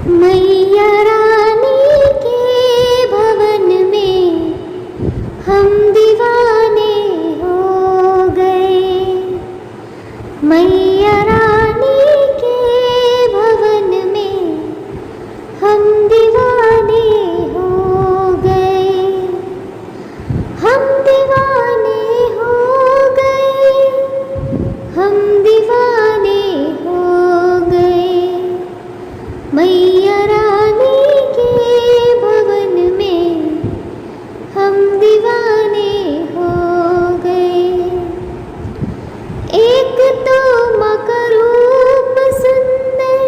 मैया रानी के भवन में हम दीवाने हो गए। मैया रानी के भवन में हम दीवाने हो गए। हम दीवाने हो गए। हम दीवाने हो गए। मैया रानी के भवन में हम दीवाने हो गए। एक तो माँ का रूप सुंदर,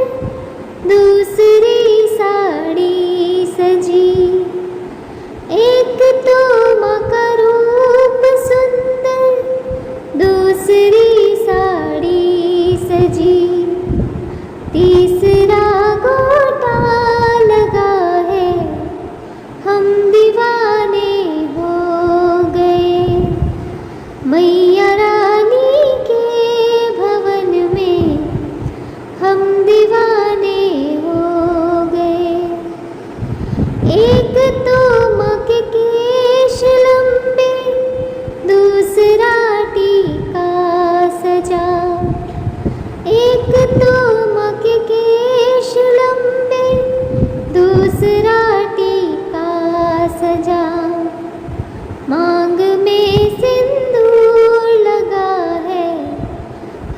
दूसरी साड़ी सजी। एक तो माँ का रूप सुंदर, दूसरी साड़ी सजी। तीसरा गोटा लगा है, हम दीवाने हो गए। मैया रानी के भवन में हम दीवाने हो गए। एक तो माँ के केश लंबे, दूसरा टीका सजा। एक तो माँ के केश लंबे, दूसरा टीका सजा। मांग में सिंदूर लगा है,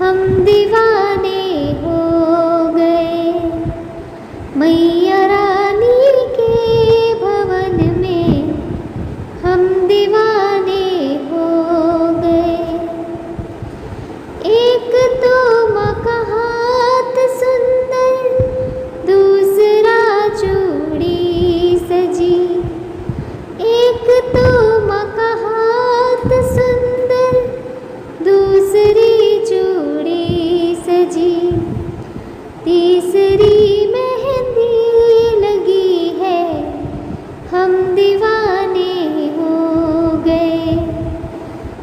हम दीवाने हो गए। मैया रानी के भवन में हम दीवाने हो गए। एक तो माँ का हाथ सुंदर, दूसरा चूड़ी सजी। एक तो माँ का हाथ सुंदर, दूसरी चूड़ी सजी। तीसरी मेहंदी लगी है, हम दीवाने हो गए।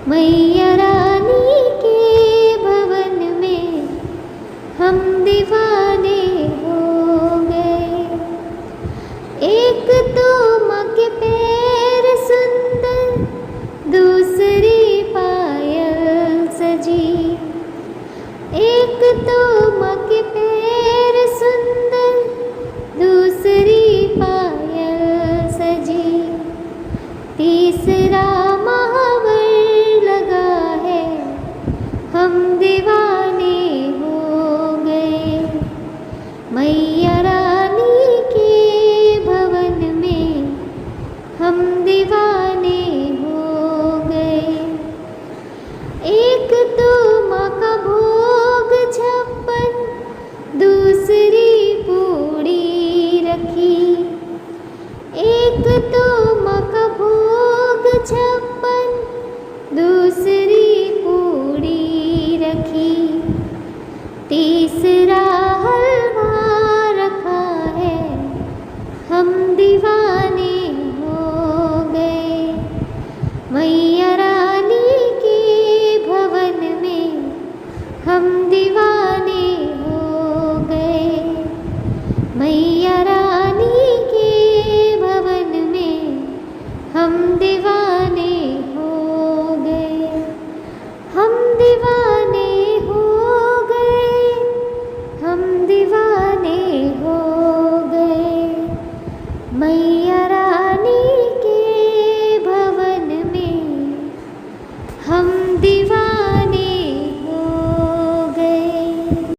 मैया रानी के भवन में हम दीवाने हो गए। एक तो माँ के पैर सुंदर, दूसरी पायल सजी। एक तो माँ के पैर सुंदर, दूसरी पायल सजी। तीसरा महावर लगा है, हम दीवाने हो गए। मैया रानी के भवन में हम दीवाने हो गए। एक तो माँ का भोग 56, दूसरी पूड़ी रखी। एक तो माँ का भोग 56, दूसरी पूड़ी रखी। तीसरा हलवा रखा है, हम दीवाने हो गए। मैया रानी के भवन में हम दीवाने हो गए। मैया रानी के भवन में हम दीवाने हो गए। हम दीवाने हो गए। हम दीवाने हो गए। मैया